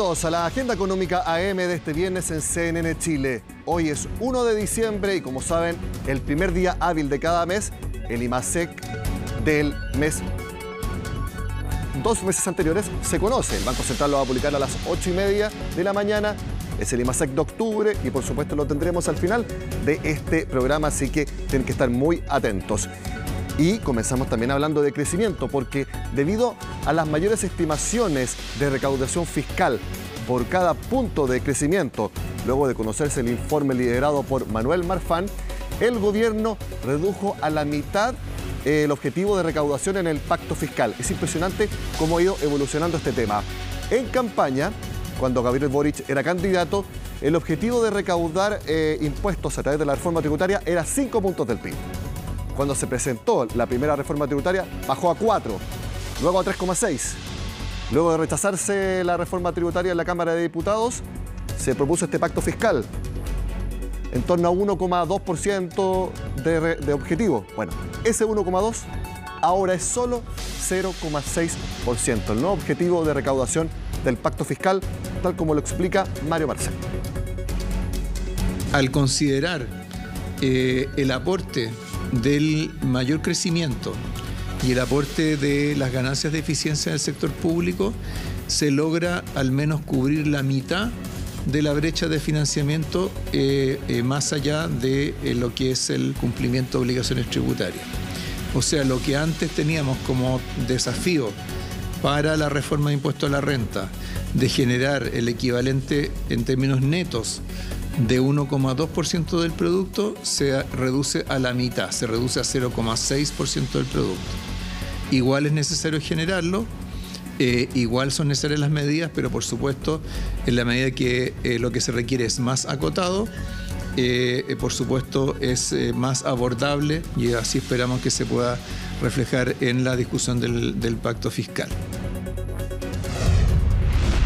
Bienvenidos a la Agenda Económica AM de este viernes en CNN Chile. Hoy es 1 de diciembre y, como saben, el primer día hábil de cada mes, el IMASEC del mes. 2 meses anteriores se conoce. El Banco Central lo va a publicar a las 8:30 de la mañana. Es el IMASEC de octubre y, por supuesto, lo tendremos al final de este programa, así que tienen que estar muy atentos. Y comenzamos también hablando de crecimiento, porque debido a las mayores estimaciones de recaudación fiscal por cada punto de crecimiento, luego de conocerse el informe liderado por Manuel Marfan, el gobierno redujo a la mitad el objetivo de recaudación en el pacto fiscal. Es impresionante cómo ha ido evolucionando este tema. En campaña, cuando Gabriel Boric era candidato, el objetivo de recaudar impuestos a través de la reforma tributaria era 5 puntos del PIB. Cuando se presentó la primera reforma tributaria, bajó a 4, luego a 3,6. Luego de rechazarse la reforma tributaria en la Cámara de Diputados, se propuso este pacto fiscal, en torno a 1,2% de objetivo. Bueno, ese 1,2 ahora es solo 0,6%, el nuevo objetivo de recaudación del pacto fiscal, tal como lo explica Mario Marcel. Al considerar el aporte del mayor crecimiento y el aporte de las ganancias de eficiencia del sector público, se logra al menos cubrir la mitad de la brecha de financiamiento más allá de lo que es el cumplimiento de obligaciones tributarias. O sea, lo que antes teníamos como desafío para la reforma de impuesto a la renta, de generar el equivalente en términos netos de 1,2% del producto, se reduce a la mitad, se reduce a 0,6% del producto. Igual es necesario generarlo, igual son necesarias las medidas, pero por supuesto, en la medida que lo que se requiere es más acotado, por supuesto es más abordable, y así esperamos que se pueda reflejar en la discusión del pacto fiscal.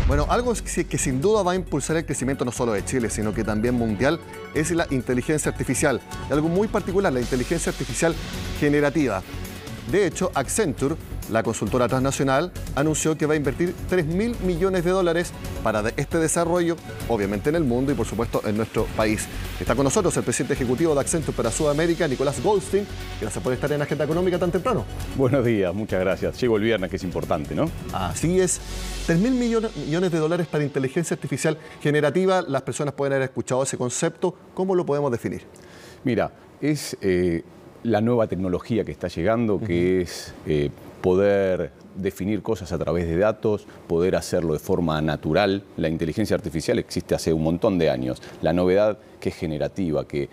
Bueno, algo que sin duda va a impulsar el crecimiento no solo de Chile, sino que también mundial, es la inteligencia artificial. Y algo muy particular, la inteligencia artificial generativa. De hecho, Accenture, la consultora transnacional, anunció que va a invertir $3.000 millones para este desarrollo, obviamente en el mundo y por supuesto en nuestro país. Está con nosotros el presidente ejecutivo de Accenture para Sudamérica, Nicolás Goldstein. Gracias por estar en Agenda Económica tan temprano. Buenos días, muchas gracias. Llegó el viernes, que es importante, ¿no? Así es. $3.000 millones para inteligencia artificial generativa. Las personas pueden haber escuchado ese concepto. ¿Cómo lo podemos definir? Mira, es la nueva tecnología que está llegando, que es poder definir cosas a través de datos, poder hacerlo de forma natural. La inteligencia artificial existe hace un montón de años. La novedad que es generativa, que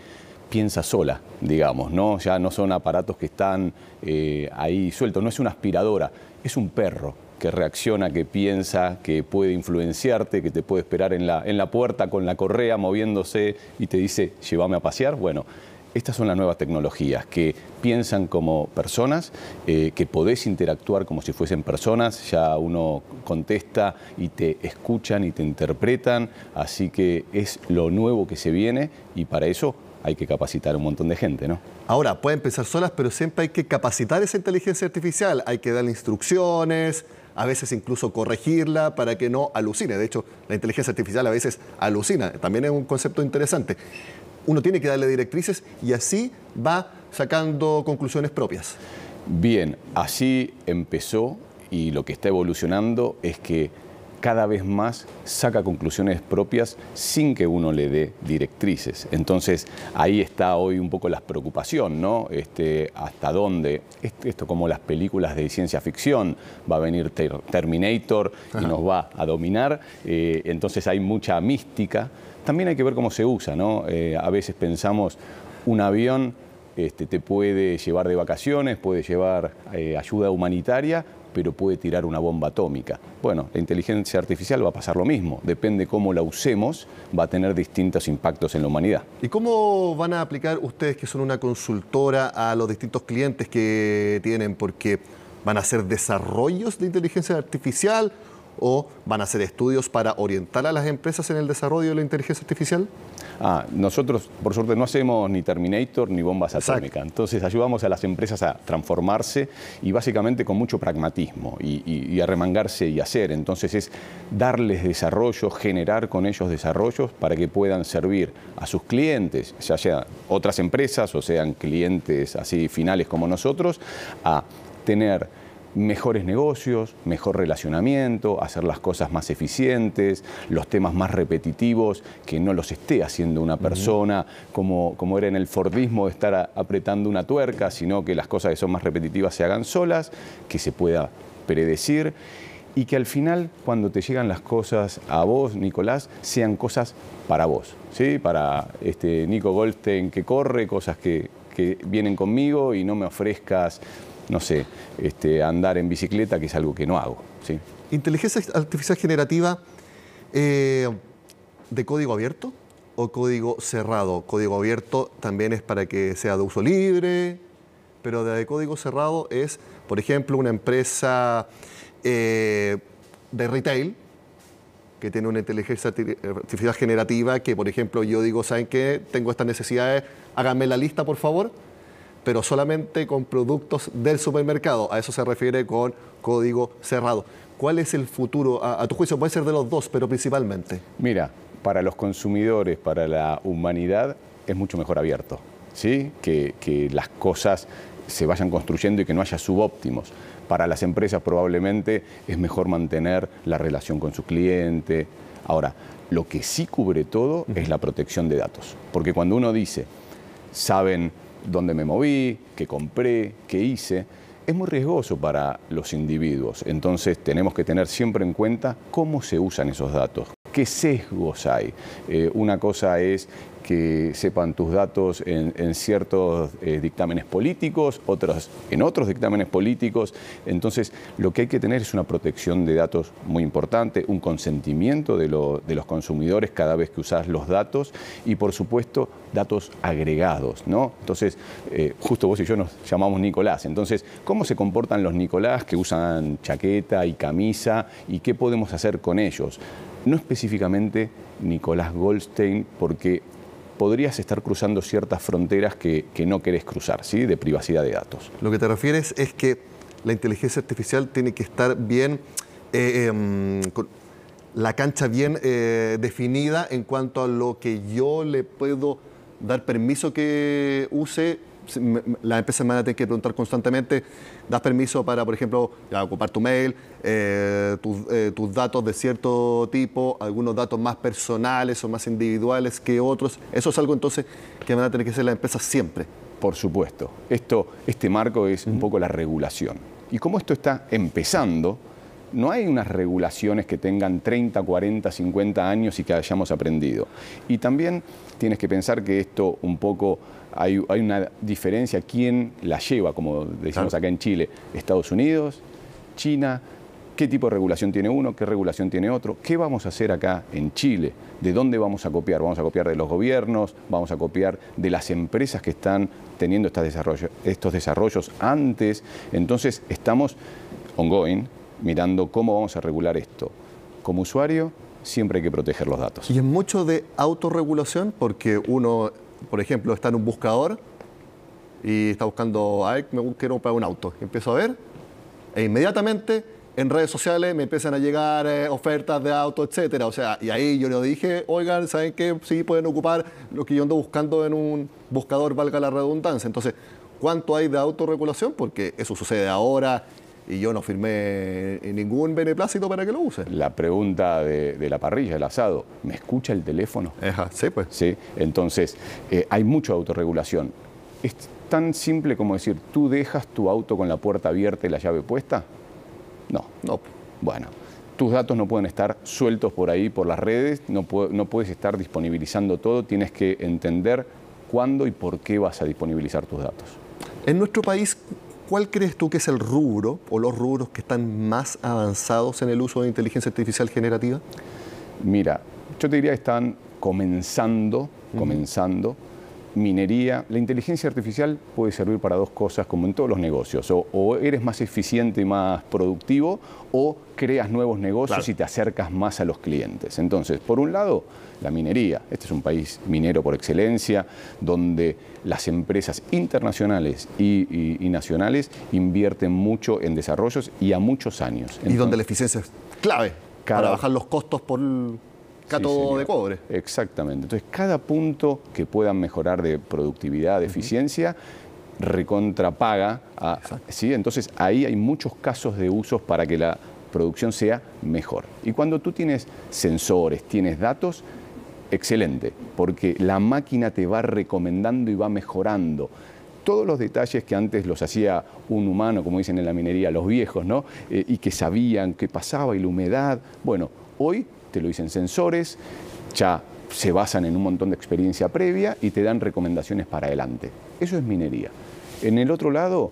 piensa sola, digamos, ¿no? Ya no son aparatos que están ahí sueltos, no es una aspiradora, es un perro que reacciona, que piensa, que puede influenciarte, que te puede esperar en la puerta con la correa moviéndose y te dice, llévame a pasear. Bueno, estas son las nuevas tecnologías que piensan como personas, que podés interactuar como si fuesen personas, ya uno contesta y te escuchan y te interpretan, así que es lo nuevo que se viene y para eso hay que capacitar a un montón de gente, ¿no? Ahora, pueden pensar solas, pero siempre hay que capacitar esa inteligencia artificial, hay que darle instrucciones, a veces incluso corregirla para que no alucine. De hecho, la inteligencia artificial a veces alucina, también es un concepto interesante. Uno tiene que darle directrices y así va sacando conclusiones propias. Bien, así empezó y lo que está evolucionando es que cada vez más saca conclusiones propias sin que uno le dé directrices. Entonces, ahí está hoy un poco la preocupación, ¿no? ¿Hasta dónde? Esto como las películas de ciencia ficción, va a venir Terminator y nos va a dominar, entonces hay mucha mística. También hay que ver cómo se usa, ¿no? A veces pensamos, un avión te puede llevar de vacaciones, puede llevar ayuda humanitaria, pero puede tirar una bomba atómica. Bueno, la inteligencia artificial va a pasar lo mismo. Depende cómo la usemos, va a tener distintos impactos en la humanidad. ¿Y cómo van a aplicar ustedes, que son una consultora, a los distintos clientes que tienen? Porque van a hacer desarrollos de inteligencia artificial o van a hacer estudios para orientar a las empresas en el desarrollo de la inteligencia artificial? Nosotros, por suerte, no hacemos ni Terminator ni bombas atómicas. Entonces, ayudamos a las empresas a transformarse y básicamente con mucho pragmatismo y arremangarse y hacer. Entonces, es darles desarrollo, generar con ellos desarrollos para que puedan servir a sus clientes, ya sean otras empresas o sean clientes así finales como nosotros, a tener mejores negocios, mejor relacionamiento, hacer las cosas más eficientes, los temas más repetitivos, que no los esté haciendo una persona, como era en el Fordismo de estar apretando una tuerca, sino que las cosas que son más repetitivas se hagan solas, que se pueda predecir y que al final, cuando te llegan las cosas a vos, Nicolás, sean cosas para vos, ¿sí? Para Nico Goldstein que corre, cosas que vienen conmigo y no me ofrezcas, no sé, andar en bicicleta, que es algo que no hago, ¿sí? ¿Inteligencia artificial generativa de código abierto o código cerrado? Código abierto también es para que sea de uso libre, pero de código cerrado es, por ejemplo, una empresa de retail que tiene una inteligencia artificial generativa que, por ejemplo, yo digo, ¿saben qué? Tengo estas necesidades, háganme la lista, por favor, pero solamente con productos del supermercado. A eso se refiere con código cerrado. ¿Cuál es el futuro? A tu juicio puede ser de los dos, pero principalmente. Mira, para los consumidores, para la humanidad, es mucho mejor abierto, ¿sí? Que las cosas se vayan construyendo y que no haya subóptimos. Para las empresas probablemente es mejor mantener la relación con su cliente. Ahora, lo que sí cubre todo es la protección de datos. Porque cuando uno dice, saben dónde me moví, qué compré, qué hice, es muy riesgoso para los individuos. Entonces tenemos que tener siempre en cuenta cómo se usan esos datos, qué sesgos hay. Una cosa es que sepan tus datos en ciertos dictámenes políticos, en otros dictámenes políticos. Entonces, lo que hay que tener es una protección de datos muy importante, un consentimiento de los consumidores cada vez que usas los datos y, por supuesto, datos agregados, ¿no? Entonces, justo vos y yo nos llamamos Nicolás. Entonces, ¿cómo se comportan los Nicolás que usan chaqueta y camisa y qué podemos hacer con ellos? No específicamente Nicolás Goldstein, porque podrías estar cruzando ciertas fronteras que no querés cruzar, ¿sí? De privacidad de datos. Lo que te refieres es que la inteligencia artificial tiene que estar bien, con la cancha bien definida en cuanto a lo que yo le puedo dar permiso que use. Las empresas me van a tener que preguntar constantemente, ¿das permiso para, por ejemplo, ocupar tu mail, tus datos de cierto tipo, algunos datos más personales o más individuales que otros? Eso es algo entonces que van a tener que hacer las empresas siempre. Por supuesto. Este marco es un poco la regulación. Y como esto está empezando, no hay unas regulaciones que tengan 30, 40, 50 años y que hayamos aprendido. Y también tienes que pensar que esto un poco, hay una diferencia, quién la lleva, como decimos acá en Chile, Estados Unidos, China, qué tipo de regulación tiene uno, qué regulación tiene otro, qué vamos a hacer acá en Chile, de dónde vamos a copiar, vamos a copiar de los gobiernos, vamos a copiar de las empresas que están teniendo estos desarrollos antes. Entonces estamos ongoing, mirando cómo vamos a regular esto. Como usuario, siempre hay que proteger los datos. Y es mucho de autorregulación, porque uno, por ejemplo, está en un buscador y está buscando, quiero comprar un auto. Empiezo a ver e inmediatamente en redes sociales me empiezan a llegar ofertas de auto, etcétera. O sea, y ahí yo le dije, oigan, ¿saben qué? Sí, pueden ocupar lo que yo ando buscando en un buscador, valga la redundancia. Entonces, ¿cuánto hay de autorregulación? Porque eso sucede ahora y yo no firmé ningún beneplácito para que lo use. La pregunta de la parrilla, el asado, ¿me escucha el teléfono? Sí, pues. Sí, entonces hay mucha autorregulación. Es tan simple como decir, ¿tú dejas tu auto con la puerta abierta y la llave puesta? No. Bueno, tus datos no pueden estar sueltos por ahí, por las redes, no puedes estar disponibilizando todo, tienes que entender cuándo y por qué vas a disponibilizar tus datos. En nuestro país, ¿cuál crees tú que es el rubro o los rubros que están más avanzados en el uso de inteligencia artificial generativa? Mira, yo te diría que están comenzando, minería. La inteligencia artificial puede servir para dos cosas, como en todos los negocios. O eres más eficiente y más productivo, o creas nuevos negocios y te acercas más a los clientes. Entonces, por un lado, la minería. Este es un país minero por excelencia, donde las empresas internacionales y nacionales invierten mucho en desarrollos y a muchos años. Entonces, y donde la eficiencia es clave para bajar los costos por cátodo de cobre. Exactamente. Entonces, cada punto que puedan mejorar de productividad, de eficiencia, recontrapaga. ¿Sí? Entonces, ahí hay muchos casos de usos para que la producción sea mejor. Y cuando tú tienes sensores, tienes datos, excelente, porque la máquina te va recomendando y va mejorando. Todos los detalles que antes los hacía un humano, como dicen en la minería, los viejos, ¿no? Y que sabían qué pasaba y la humedad. Bueno, hoy te lo dicen sensores, ya se basan en un montón de experiencia previa y te dan recomendaciones para adelante. Eso es minería. En el otro lado,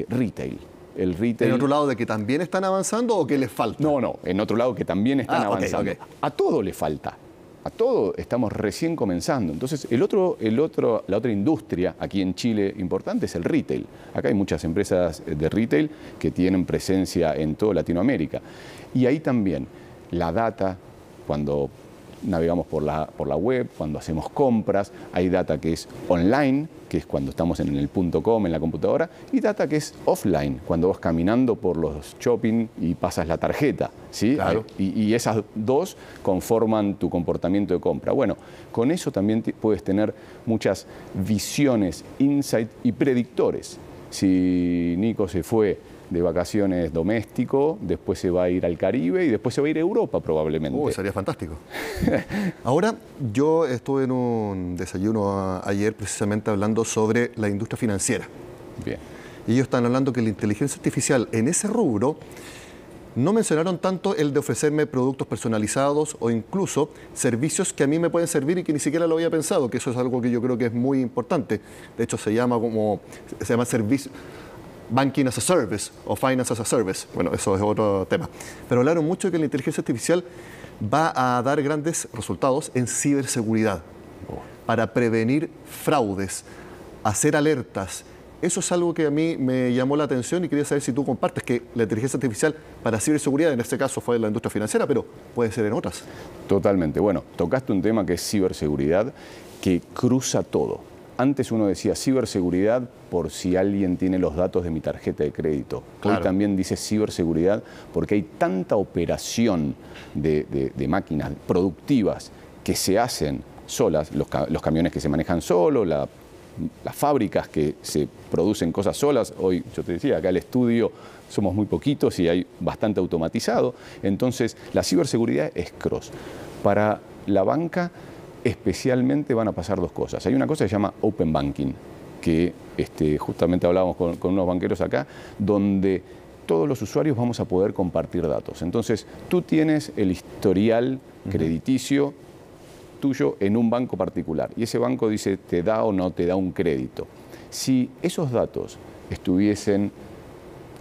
retail. El retail. ¿En otro lado de que también están avanzando o que les falta? No, en otro lado que también están avanzando. Okay. A todo le falta. A todo estamos recién comenzando. Entonces, la otra industria aquí en Chile importante es el retail. Acá hay muchas empresas de retail que tienen presencia en toda Latinoamérica. Y ahí también la data, cuando navegamos por la web, cuando hacemos compras, hay data que es online, que es cuando estamos en el .com, en la computadora, y data que es offline, cuando vas caminando por los shopping y pasas la tarjeta, ¿sí? Claro. Y esas dos conforman tu comportamiento de compra. Bueno, con eso también puedes tener muchas visiones, insight y predictores. Si Nico se fue de vacaciones doméstico, después se va a ir al Caribe y después se va a ir a Europa probablemente. Sería fantástico. Ahora, yo estuve en un desayuno ayer precisamente hablando sobre la industria financiera. Bien. Y ellos están hablando que la inteligencia artificial en ese rubro no mencionaron tanto el de ofrecerme productos personalizados o incluso servicios que a mí me pueden servir y que ni siquiera lo había pensado, que eso es algo que yo creo que es muy importante. De hecho, se llama servicio Banking as a Service o Finance as a Service. Bueno, eso es otro tema. Pero hablaron mucho de que la inteligencia artificial va a dar grandes resultados en ciberseguridad para prevenir fraudes, hacer alertas. Eso es algo que a mí me llamó la atención y quería saber si tú compartes que la inteligencia artificial para ciberseguridad, en este caso fue en la industria financiera, pero puede ser en otras. Totalmente. Bueno, tocaste un tema que es ciberseguridad, que cruza todo. Antes uno decía ciberseguridad por si alguien tiene los datos de mi tarjeta de crédito. Claro. Hoy también dice ciberseguridad porque hay tanta operación de máquinas productivas que se hacen solas, los camiones que se manejan solos, las fábricas que se producen cosas solas. Hoy, yo te decía, acá el estudio somos muy poquitos y hay bastante automatizado. Entonces, la ciberseguridad es cross. Para la banca, especialmente van a pasar dos cosas. Hay una cosa que se llama Open Banking, que justamente hablábamos con unos banqueros acá, donde todos los usuarios vamos a poder compartir datos. Entonces, tú tienes el historial crediticio tuyo en un banco particular y ese banco dice te da o no te da un crédito. Si esos datos estuviesen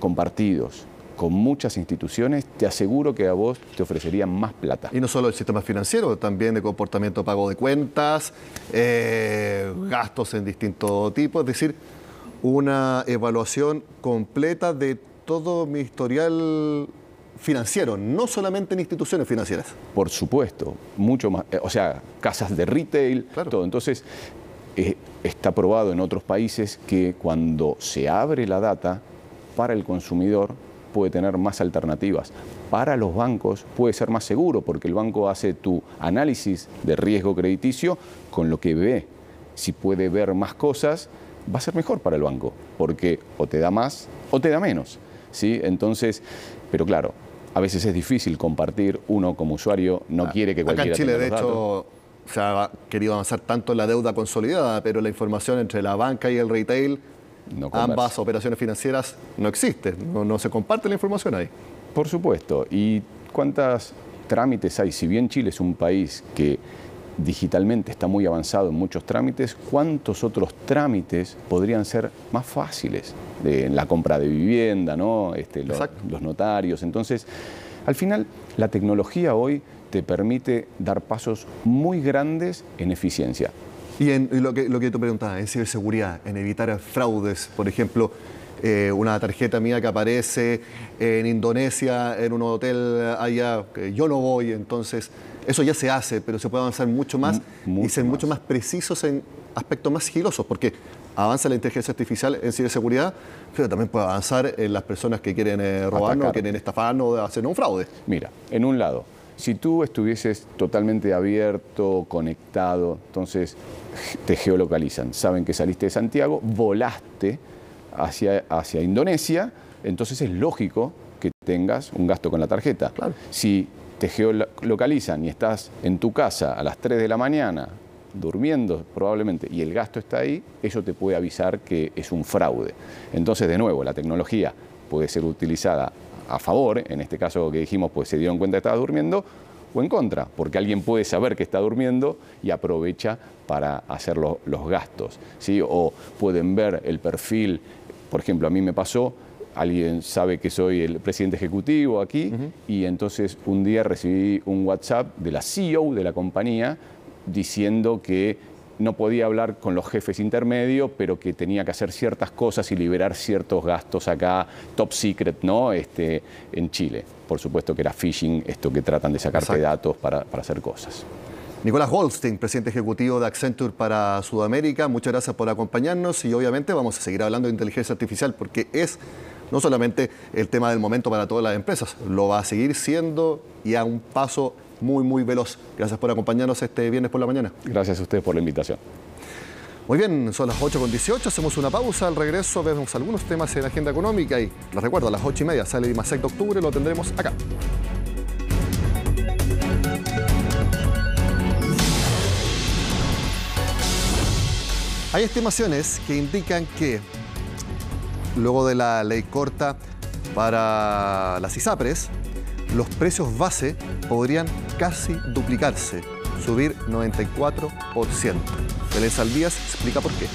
compartidos con muchas instituciones, te aseguro que a vos te ofrecerían más plata. Y no solo el sistema financiero, también de comportamiento de pago de cuentas, gastos en distintos tipos, es decir, una evaluación completa de todo mi historial financiero, no solamente en instituciones financieras. Por supuesto, mucho más, o sea, casas de retail, claro. Todo. Entonces, está probado en otros países que cuando se abre la data para el consumidor, puede tener más alternativas. Para los bancos puede ser más seguro porque el banco hace tu análisis de riesgo crediticio con lo que ve. Si puede ver más cosas, va a ser mejor para el banco porque o te da más o te da menos, ¿sí? Entonces, pero claro, a veces es difícil compartir. Uno como usuario no quiere que cualquiera tenga los datos. Acá en Chile, de hecho, se ha querido avanzar tanto en la deuda consolidada, pero la información entre la banca y el retail, ambas operaciones financieras, no existen, no se comparte la información ahí. Por supuesto. ¿Y cuántos trámites hay? Si bien Chile es un país que digitalmente está muy avanzado en muchos trámites, ¿cuántos otros trámites podrían ser más fáciles? La compra de vivienda, ¿no? Los notarios. Entonces, al final, la tecnología hoy te permite dar pasos muy grandes en eficiencia. Y lo que tú preguntabas, en ciberseguridad, en evitar fraudes, por ejemplo, una tarjeta mía que aparece en Indonesia, en un hotel allá, que yo no voy, entonces eso ya se hace, pero se puede avanzar mucho más y ser mucho más precisos en aspectos más sigilosos, porque avanza la inteligencia artificial en ciberseguridad, pero también puede avanzar en las personas que quieren robarnos, quieren estafarnos, hacer un fraude. Mira, en un lado, si tú estuvieses totalmente abierto, conectado, entonces te geolocalizan, saben que saliste de Santiago, volaste hacia Indonesia, entonces es lógico que tengas un gasto con la tarjeta. Claro. Si te geolocalizan y estás en tu casa a las 3 de la mañana, durmiendo probablemente, y el gasto está ahí, eso te puede avisar que es un fraude. Entonces, de nuevo, la tecnología puede ser utilizada a favor, en este caso que dijimos, pues se dieron cuenta que estabas durmiendo, o en contra, porque alguien puede saber que está durmiendo y aprovecha para hacer los gastos, ¿sí? O pueden ver el perfil, por ejemplo, a mí me pasó, alguien sabe que soy el presidente ejecutivo aquí, y entonces un día recibí un WhatsApp de la CEO de la compañía diciendo que no podía hablar con los jefes intermedios, pero que tenía que hacer ciertas cosas y liberar ciertos gastos acá, top secret, ¿no? En Chile. Por supuesto que era phishing, esto que tratan de sacarte datos para hacer cosas. Nicolás Goldstein, presidente ejecutivo de Accenture para Sudamérica, muchas gracias por acompañarnos y obviamente vamos a seguir hablando de inteligencia artificial porque es no solamente el tema del momento para todas las empresas, lo va a seguir siendo y a un paso muy veloz. Gracias por acompañarnos este viernes por la mañana. Gracias a ustedes por la invitación. Muy bien, son las 8:18, hacemos una pausa, al regreso vemos algunos temas en la agenda económica y les recuerdo, a las 8:30 sale el IMASEC de octubre, lo tendremos acá. Hay estimaciones que indican que luego de la ley corta para las ISAPRES, los precios base podrían casi duplicarse, subir 94%. Belén Saldías explica por qué.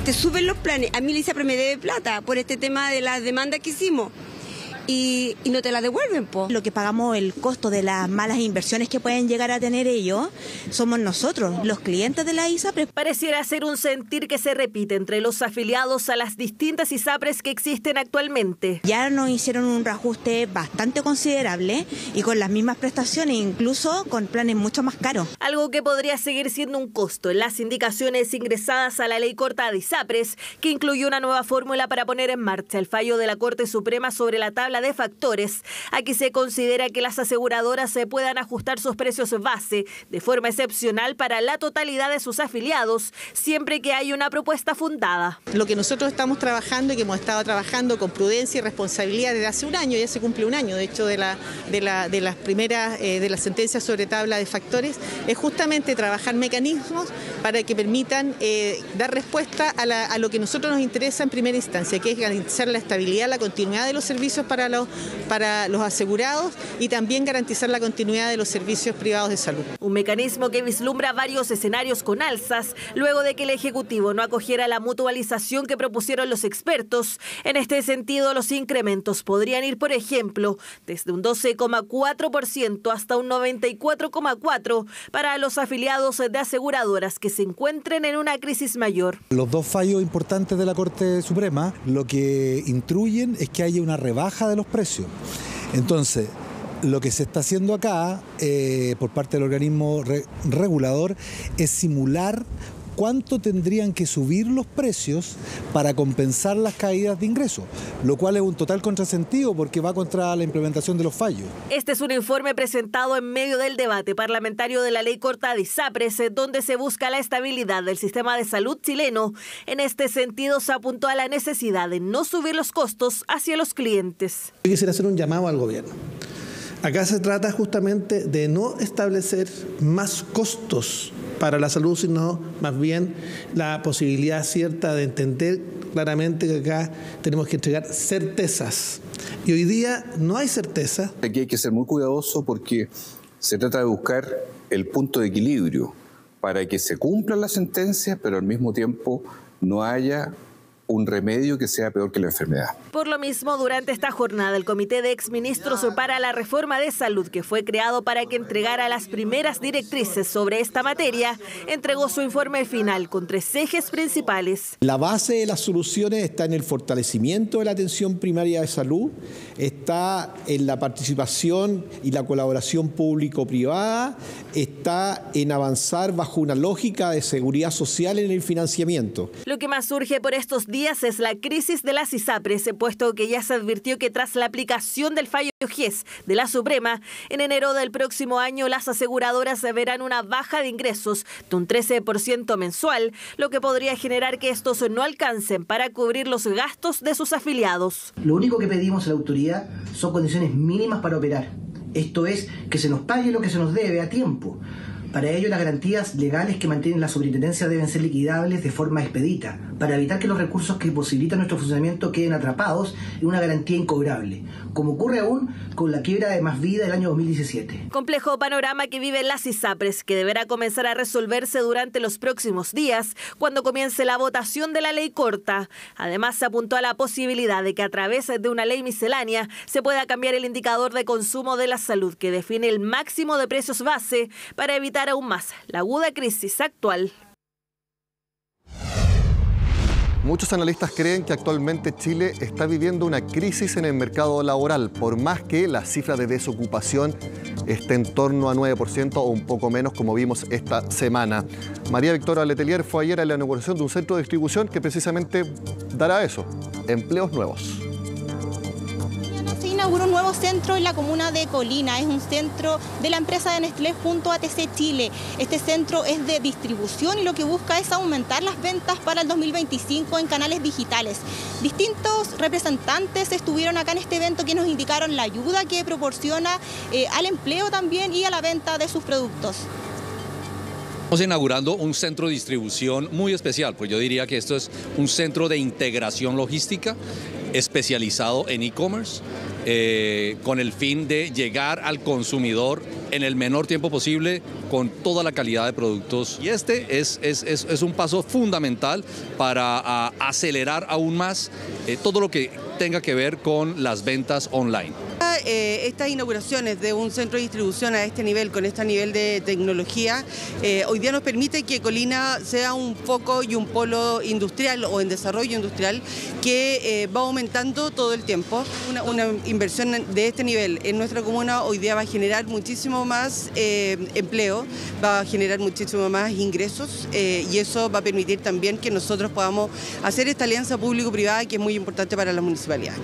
Te suben los planes. A mí la ISAPRES me debe plata por este tema de las demandas que hicimos. Y no te la devuelven, po. Lo que pagamos el costo de las malas inversiones que pueden llegar a tener ellos somos nosotros, los clientes de la ISAPRES. Pareciera ser un sentir que se repite entre los afiliados a las distintas ISAPRES que existen actualmente. Ya nos hicieron un reajuste bastante considerable y con las mismas prestaciones, incluso con planes mucho más caros. Algo que podría seguir siendo un costo en las indicaciones ingresadas a la ley corta de ISAPRES, que incluyó una nueva fórmula para poner en marcha el fallo de la Corte Suprema sobre la tabla de factores. Aquí se considera que las aseguradoras se puedan ajustar sus precios base de forma excepcional para la totalidad de sus afiliados, siempre que haya una propuesta fundada. Lo que nosotros estamos trabajando y que hemos estado trabajando con prudencia y responsabilidad desde hace un año, ya se cumple un año, de hecho, de las primeras de las sentencias sobre tabla de factores, es justamente trabajar mecanismos para que permitan dar respuesta a lo que a nosotros nos interesa en primera instancia, que es garantizar la estabilidad, la continuidad de los servicios para los asegurados y también garantizar la continuidad de los servicios privados de salud. Un mecanismo que vislumbra varios escenarios con alzas, luego de que el Ejecutivo no acogiera la mutualización que propusieron los expertos. En este sentido, los incrementos podrían ir, por ejemplo, desde un 12,4% hasta un 94,4% para los afiliados de aseguradoras que se encuentren en una crisis mayor. Los dos fallos importantes de la Corte Suprema lo que instruyen es que haya una rebaja de los precios. Entonces, lo que se está haciendo acá por parte del organismo regulador es simular cuánto tendrían que subir los precios para compensar las caídas de ingresos, lo cual es un total contrasentido porque va contra la implementación de los fallos. Este es un informe presentado en medio del debate parlamentario de la ley corta de ISAPRES, donde se busca la estabilidad del sistema de salud chileno. En este sentido, se apuntó a la necesidad de no subir los costos hacia los clientes. Yo quisiera hacer un llamado al gobierno. Acá se trata justamente de no establecer más costos para la salud, sino más bien la posibilidad cierta de entender claramente que acá tenemos que entregar certezas. Y hoy día no hay certeza. Aquí hay que ser muy cuidadoso porque se trata de buscar el punto de equilibrio para que se cumplan las sentencias, pero al mismo tiempo no haya un remedio que sea peor que la enfermedad. Por lo mismo, durante esta jornada, el Comité de Exministros para la Reforma de Salud, que fue creado para que entregara las primeras directrices sobre esta materia, entregó su informe final con 3 ejes principales. La base de las soluciones está en el fortalecimiento de la atención primaria de salud, está en la participación y la colaboración público-privada, está en avanzar bajo una lógica de seguridad social en el financiamiento. Lo que más surge por estos días es la crisis de las ISAPRES, puesto que ya se advirtió que tras la aplicación del fallo GES de la Suprema, en enero del próximo año las aseguradoras verán una baja de ingresos de un 13% mensual, lo que podría generar que estos no alcancen para cubrir los gastos de sus afiliados. Lo único que pedimos a la autoridad son condiciones mínimas para operar. Esto es, que se nos pague lo que se nos debe a tiempo. Para ello, las garantías legales que mantienen la superintendencia deben ser liquidables de forma expedita, para evitar que los recursos que posibilitan nuestro funcionamiento queden atrapados en una garantía incobrable, como ocurre aún con la quiebra de Más Vida del año 2017. Complejo panorama que viven las ISAPRES, que deberá comenzar a resolverse durante los próximos días, cuando comience la votación de la ley corta. Además, se apuntó a la posibilidad de que a través de una ley miscelánea se pueda cambiar el indicador de consumo de la salud, que define el máximo de precios base, para evitar aún más la aguda crisis actual. Muchos analistas creen que actualmente Chile está viviendo una crisis en el mercado laboral, por más que la cifra de desocupación esté en torno a 9% o un poco menos, como vimos esta semana. María Victoria Letelier fue ayer a la inauguración de un centro de distribución que precisamente dará eso, empleos nuevos. Se inauguró un nuevo centro en la comuna de Colina. Es un centro de la empresa de Nestlé junto a TC Chile. Este centro es de distribución y lo que busca es aumentar las ventas para el 2025 en canales digitales. Distintos representantes estuvieron acá en este evento que nos indicaron la ayuda que proporciona al empleo también y a la venta de sus productos. Estamos inaugurando un centro de distribución muy especial, pues yo diría que esto es un centro de integración logística especializado en e-commerce, con el fin de llegar al consumidor en el menor tiempo posible con toda la calidad de productos. Y este es un paso fundamental para acelerar aún más todo lo que tenga que ver con las ventas online. Estas inauguraciones de un centro de distribución a este nivel, con este nivel de tecnología, hoy día nos permite que Colina sea un foco y un polo industrial o en desarrollo industrial que va aumentando todo el tiempo. Una inversión de este nivel en nuestra comuna hoy día va a generar muchísimo más empleo, va a generar muchísimo más ingresos y eso va a permitir también que nosotros podamos hacer esta alianza público-privada que es muy importante para la municipalidad.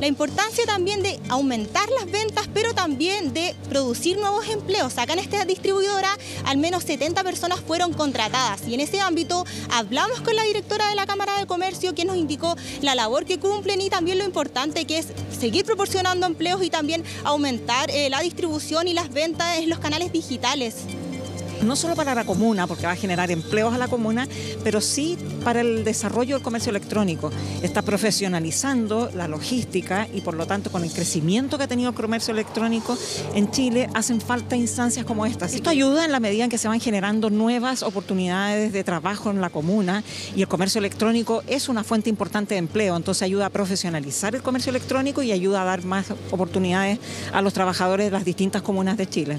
La importancia también de aumentar las ventas, pero también de producir nuevos empleos. Acá en esta distribuidora al menos 70 personas fueron contratadas y en ese ámbito hablamos con la directora de la Cámara de Comercio, que nos indicó la labor que cumplen y también lo importante que es seguir proporcionando empleos y también aumentar la distribución y las ventas en los canales digitales. No solo para la comuna, porque va a generar empleos a la comuna, pero sí para el desarrollo del comercio electrónico. Está profesionalizando la logística y por lo tanto con el crecimiento que ha tenido el comercio electrónico en Chile hacen falta instancias como estas. Esto ayuda en la medida en que se van generando nuevas oportunidades de trabajo en la comuna y el comercio electrónico es una fuente importante de empleo, entonces ayuda a profesionalizar el comercio electrónico y ayuda a dar más oportunidades a los trabajadores de las distintas comunas de Chile.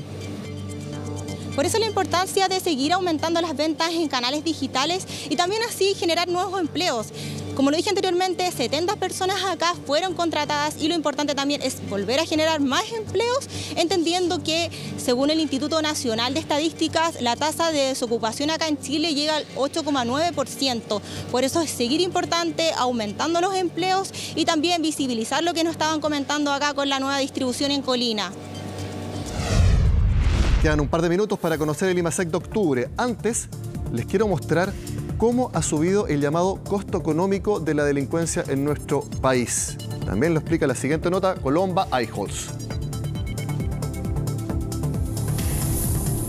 Por eso la importancia de seguir aumentando las ventas en canales digitales y también así generar nuevos empleos. Como lo dije anteriormente, 70 personas acá fueron contratadas y lo importante también es volver a generar más empleos, entendiendo que según el Instituto Nacional de Estadísticas, la tasa de desocupación acá en Chile llega al 8,9%. Por eso es seguir importante aumentando los empleos y también visibilizar lo que nos estaban comentando acá con la nueva distribución en Colina. Quedan un par de minutos para conocer el IMASEC de octubre. Antes, les quiero mostrar cómo ha subido el llamado costo económico de la delincuencia en nuestro país. También lo explica la siguiente nota, Colomba Eichholz.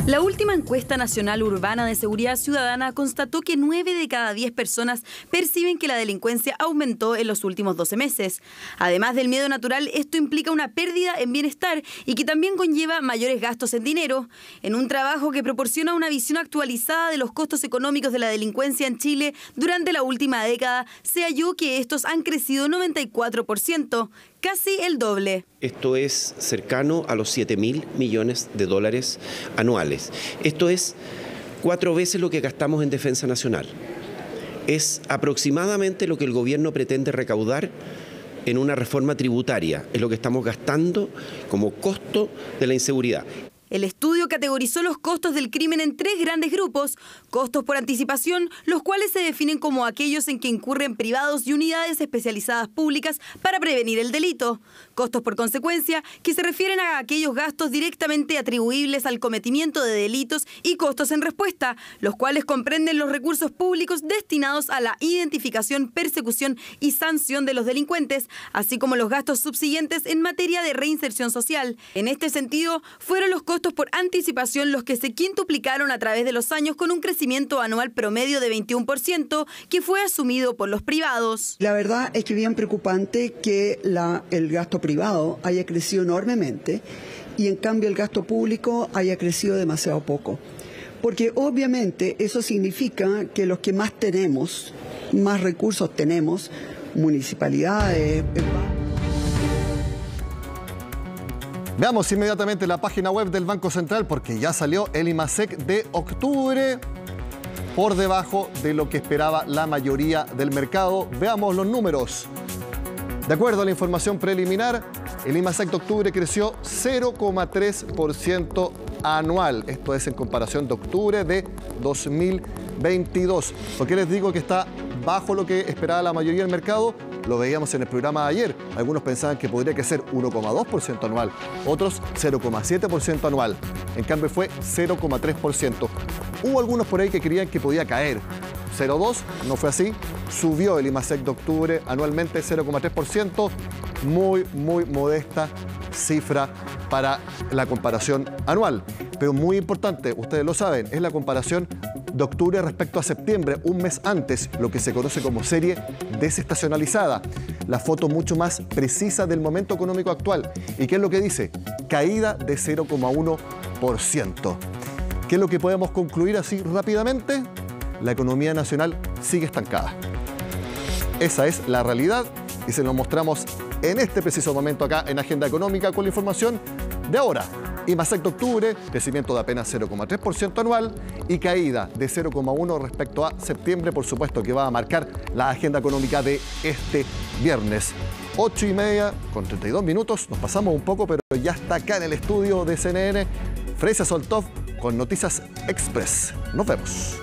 La última encuesta nacional urbana de seguridad ciudadana constató que 9 de cada 10 personas perciben que la delincuencia aumentó en los últimos 12 meses. Además del miedo natural, esto implica una pérdida en bienestar y que también conlleva mayores gastos en dinero. En un trabajo que proporciona una visión actualizada de los costos económicos de la delincuencia en Chile durante la última década, se halló que estos han crecido 94%, casi el doble. Esto es cercano a los 7.000 millones de dólares anuales. Esto es 4 veces lo que gastamos en defensa nacional. Es aproximadamente lo que el gobierno pretende recaudar en una reforma tributaria. Es lo que estamos gastando como costo de la inseguridad. El estudio categorizó los costos del crimen en 3 grandes grupos: costos por anticipación, los cuales se definen como aquellos en que incurren privados y unidades especializadas públicas para prevenir el delito; costos por consecuencia, que se refieren a aquellos gastos directamente atribuibles al cometimiento de delitos; y costos en respuesta, los cuales comprenden los recursos públicos destinados a la identificación, persecución y sanción de los delincuentes, así como los gastos subsiguientes en materia de reinserción social. En este sentido, fueron los costos por anticipación los que se quintuplicaron a través de los años, con un crecimiento anual promedio de 21% que fue asumido por los privados. La verdad es que es bien preocupante que el gasto privado haya crecido enormemente y en cambio el gasto público haya crecido demasiado poco. Porque obviamente eso significa que los que más tenemos, más recursos tenemos, municipalidades. Veamos inmediatamente la página web del Banco Central, porque ya salió el IMASEC de octubre por debajo de lo que esperaba la mayoría del mercado. Veamos los números. De acuerdo a la información preliminar, el IMASEC de octubre creció 0,3% anual. Esto es en comparación de octubre de 2022. ¿Por qué les digo que está bajo lo que esperaba la mayoría del mercado? Lo veíamos en el programa de ayer. Algunos pensaban que podría crecer 1,2% anual, otros 0,7% anual. En cambio fue 0,3%. Hubo algunos por ahí que creían que podía caer 0,2%, no fue así. Subió el IMASEC de octubre anualmente 0,3%. Muy modesta cifra para la comparación anual. Pero muy importante, ustedes lo saben, es la comparación de octubre respecto a septiembre, un mes antes, lo que se conoce como serie desestacionalizada. La foto mucho más precisa del momento económico actual. ¿Y qué es lo que dice? Caída de 0,1%. ¿Qué es lo que podemos concluir así rápidamente? La economía nacional sigue estancada. Esa es la realidad y se lo mostramos en este preciso momento acá en Agenda Económica con la información de ahora. IMASEC de octubre, crecimiento de apenas 0,3% anual y caída de 0,1% respecto a septiembre, por supuesto que va a marcar la agenda económica de este viernes. 8:30 con 32 minutos, nos pasamos un poco, pero ya está acá en el estudio de CNN, Fresia Soltov con Noticias Express. Nos vemos.